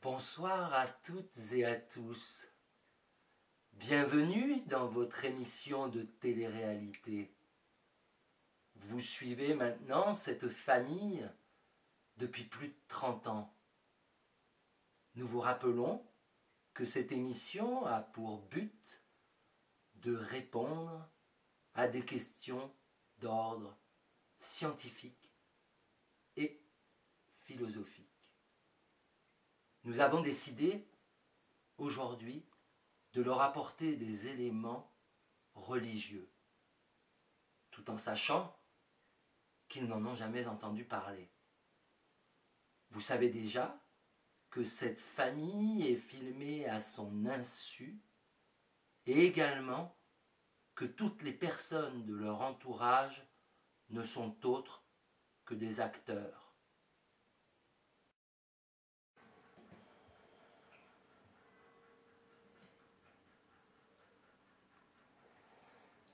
Bonsoir à toutes et à tous. Bienvenue dans votre émission de télé-réalité. Vous suivez maintenant cette famille depuis plus de 30 ans. Nous vous rappelons que cette émission a pour but de répondre à des questions d'ordre scientifique et philosophique. Nous avons décidé aujourd'hui de leur apporter des éléments religieux, tout en sachant qu'ils n'en ont jamais entendu parler. Vous savez déjà que cette famille est filmée à son insu et également que toutes les personnes de leur entourage ne sont autres que des acteurs.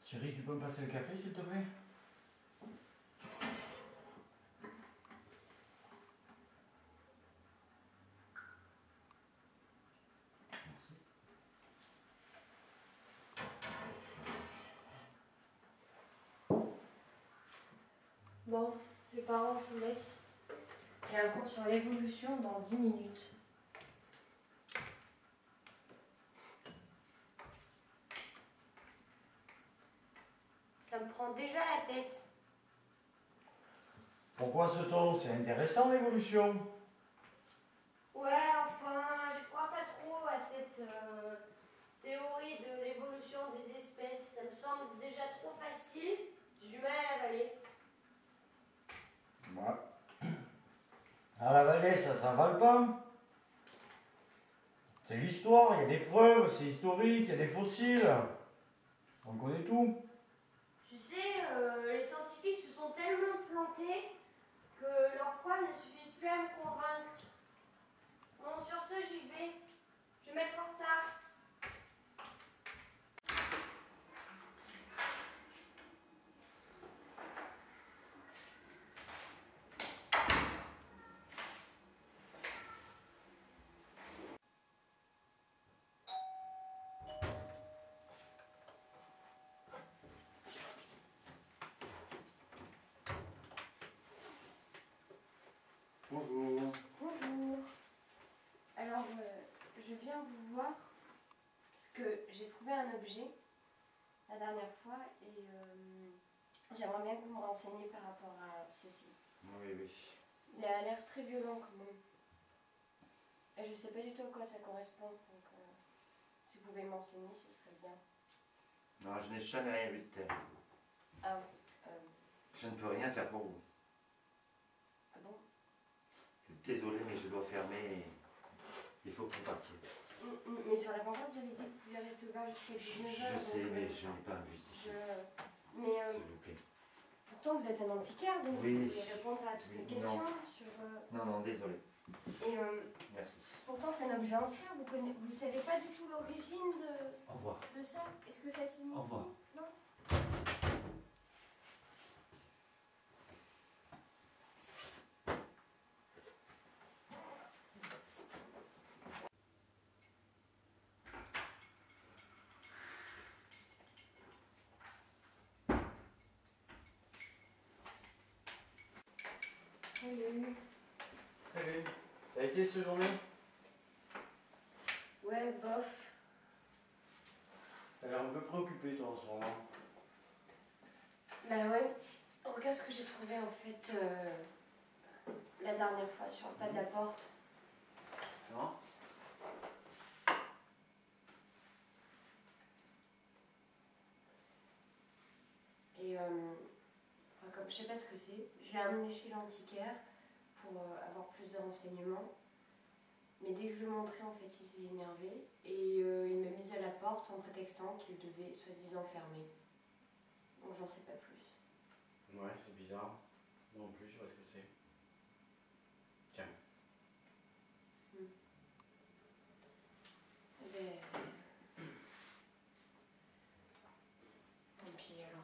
Chérie, tu peux me passer le café s'il te plaît? Merci. Bon, les parents, je vous laisse. J'ai un cours sur l'évolution dans 10 minutes. Ça me prend déjà la tête. Pourquoi ce ton? C'est intéressant l'évolution. Ouais, enfin, je crois pas trop à cette théorie de l'évolution des espèces. Ça me semble déjà trop facile. J'ai du mal à l'avaler. Ouais. À la vallée, ça s'avale pas. C'est l'histoire, il y a des preuves, c'est historique, il y a des fossiles. On connaît tout. Tu sais, les scientifiques se sont tellement plantés que leurs preuves ne suffisent plus à me convaincre. Bon, sur ce, j'y vais. Je vais mettre en retard. Bonjour. Bonjour. Alors, je viens vous voir parce que j'ai trouvé un objet la dernière fois et j'aimerais bien que vous me renseigniez par rapport à ceci. Oui, oui. Il a l'air très violent quand même. Et je ne sais pas du tout à quoi ça correspond, donc si vous pouvez m'enseigner, ce serait bien. Non, je n'ai jamais rien vu de tel. Ah, Je ne peux rien faire pour vous. ah bon? Désolé, mais je dois fermer. Il faut que vous partiez. Mais sur la pancarte, vous avez dit que vous pouviez rester ouvert jusqu'à 19h. Je sais, mais je n'ai pas vu. Mais S'il vous plaît. pourtant, vous êtes un antiquaire, donc Oui. vous pouvez répondre à toutes les questions Non. sur... Non, non, désolé. Et Merci. pourtant, c'est un objet ancien. Vous savez pas du tout l'origine Au revoir. de ça? Est-ce que ça signifie? Au revoir. Non? Salut. Salut. Ça a été cette journée? Ouais, bof. T'as l'air un peu préoccupé toi en ce moment. Bah ouais. Regarde ce que j'ai trouvé en fait la dernière fois sur le pas de la porte. Non? Et enfin, comme je sais pas ce que c'est, je l'ai amené chez l'antiquaire pour avoir plus de renseignements. Mais dès que je lui ai montré, en fait, il s'est énervé et il m'a mise à la porte en prétextant qu'il devait soi-disant fermer. Donc j'en sais pas plus. Ouais, c'est bizarre. Moi non plus, je sais pas ce que c'est. Tiens. Eh ben... Tant pis alors.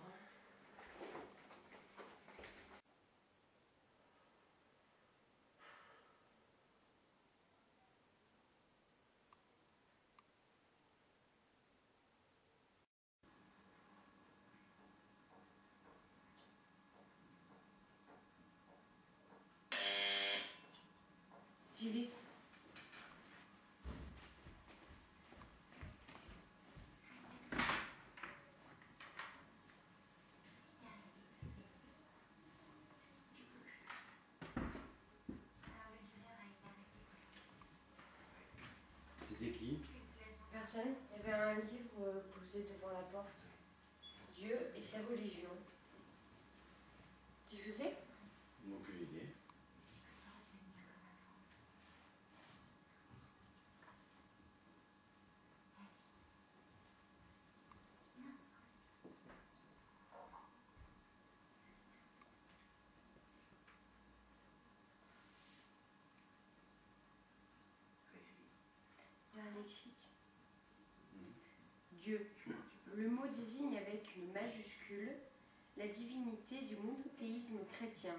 personne. Il y avait un livre posé devant la porte. Dieu et ses religions. Tu sais ce que c'est? Aucune idée. Il y a un lexique. Dieu. Le mot désigne avec une majuscule la divinité du monothéisme chrétien.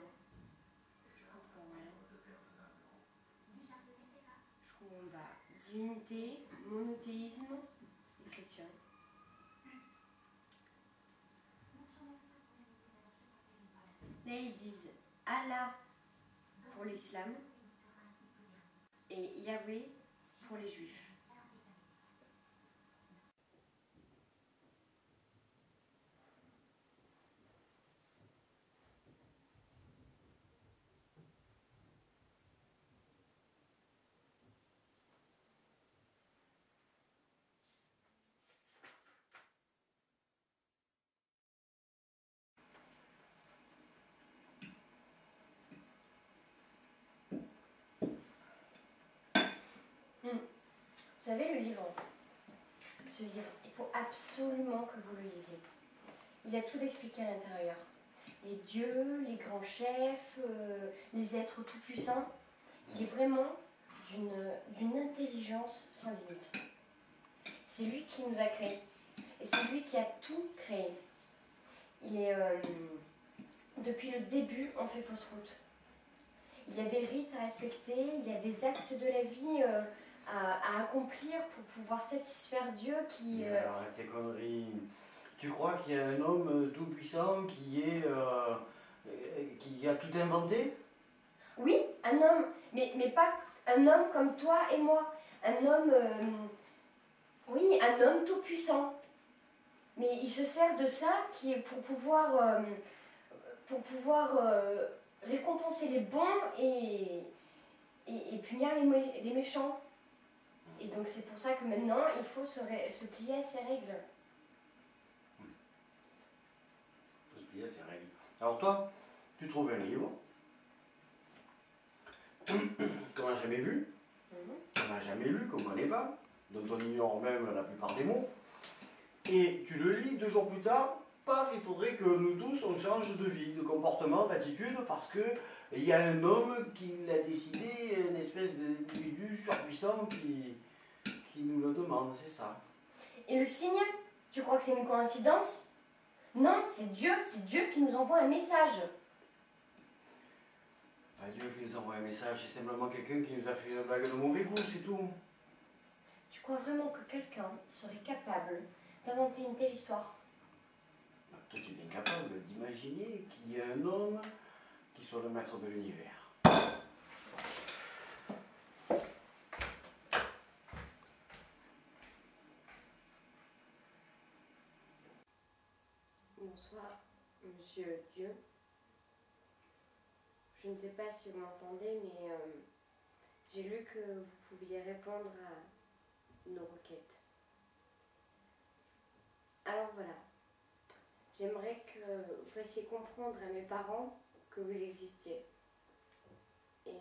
Je comprends rien. Je comprends pas. Divinité, monothéisme et chrétien. Là, ils disent Allah pour l'islam et Yahweh pour les juifs. Vous savez, le livre, ce livre, il faut absolument que vous le lisiez. Il y a tout expliqué à l'intérieur. Les dieux, les grands chefs, les êtres tout-puissants. Il est vraiment d'une intelligence sans limite. C'est lui qui nous a créés. Et c'est lui qui a tout créé. Il est, depuis le début, on fait fausse route. Il y a des rites à respecter, il y a des actes de la vie à accomplir pour pouvoir satisfaire Dieu qui... Mais arrête tes conneries. Tu crois qu'il y a un homme tout puissant qui a tout inventé? Oui, un homme, mais pas un homme comme toi et moi. Un homme, oui, un homme tout puissant. Mais il se sert de ça pour pouvoir récompenser les bons et punir les méchants. Et donc c'est pour ça que maintenant il faut se plier à ces règles. Il faut se plier à ces règles. Alors toi, tu trouves un livre qu'on n'a jamais vu, qu'on n'a jamais lu, qu'on ne connaît pas, dont on ignore même la plupart des mots, et tu le lis 2 jours plus tard, paf, il faudrait que nous tous on change de vie, de comportement, d'attitude, parce que il y a un homme qui l'a décidé, une espèce d'individu surpuissant qui nous le demande, c'est ça. Et le signe, tu crois que c'est une coïncidence? Non, c'est Dieu qui nous envoie un message. Pas Dieu qui nous envoie un message, c'est simplement quelqu'un qui nous a fait une blague de mauvais goût, c'est tout. Tu crois vraiment que quelqu'un serait capable d'inventer une telle histoire? Toi, tu es bien capable d'imaginer qu'il y ait un homme qui soit le maître de l'univers. Bonsoir, monsieur Dieu. Je ne sais pas si vous m'entendez, mais j'ai lu que vous pouviez répondre à nos requêtes. Alors voilà, j'aimerais que vous fassiez comprendre à mes parents que vous existiez et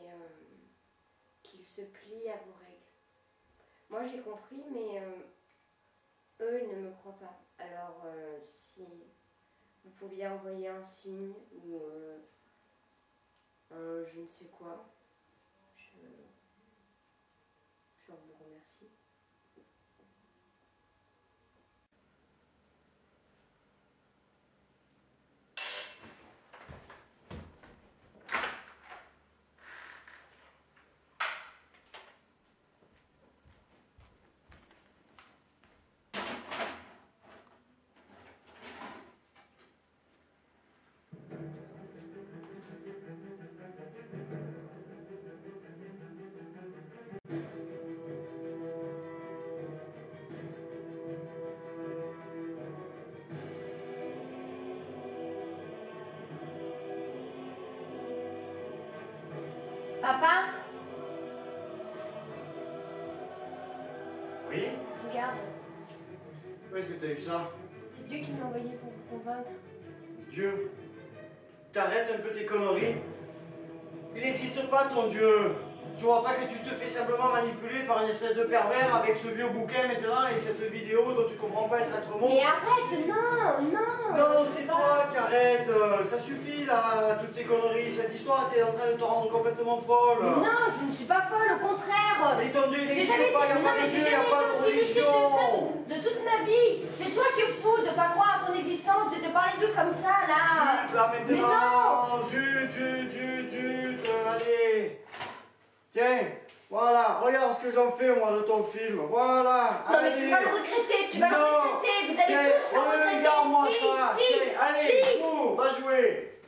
qu'ils se plient à vos règles. Moi j'ai compris, mais eux ils ne me croient pas. Alors si vous pouviez envoyer un signe ou un je ne sais quoi, je vous remercie. Papa? Oui. Regarde, Où est-ce que t'as eu ça? c'est Dieu qui m'a envoyé pour vous convaincre. Dieu. T'arrêtes un peu tes conneries. Il n'existe pas ton Dieu. Tu vois pas que tu te fais simplement manipuler par une espèce de pervers avec ce vieux bouquin maintenant et cette vidéo dont tu comprends pas le traitement. Mais arrête, non, non. Non, c'est toi qui arrête. Ça suffit là, toutes ces conneries. Cette histoire, c'est en train de te rendre complètement folle. Mais non, je ne suis pas folle, au contraire. Mais ton Dieu, il J'ai n'existe jamais pas, il n'y a été- pas mais de non, Dieu, mais il n'y a j'ai pas jamais de été aussi lucide religion. de toute ma vie. C'est toi qui es fou de ne pas croire à son existence, de te parler de lui comme ça, là. Zut, là Mais maintenant. Zut, zut, zut, zut. Allez. Tiens, voilà, regarde ce que j'en fais moi de ton film. Voilà. Non, mais allez. tu vas le regretter, tu vas le Non. regretter. Vous allez Tiens, tous le regretter. regarde-moi Si, ça. si, Tiens, allez, si. fou, va jouer.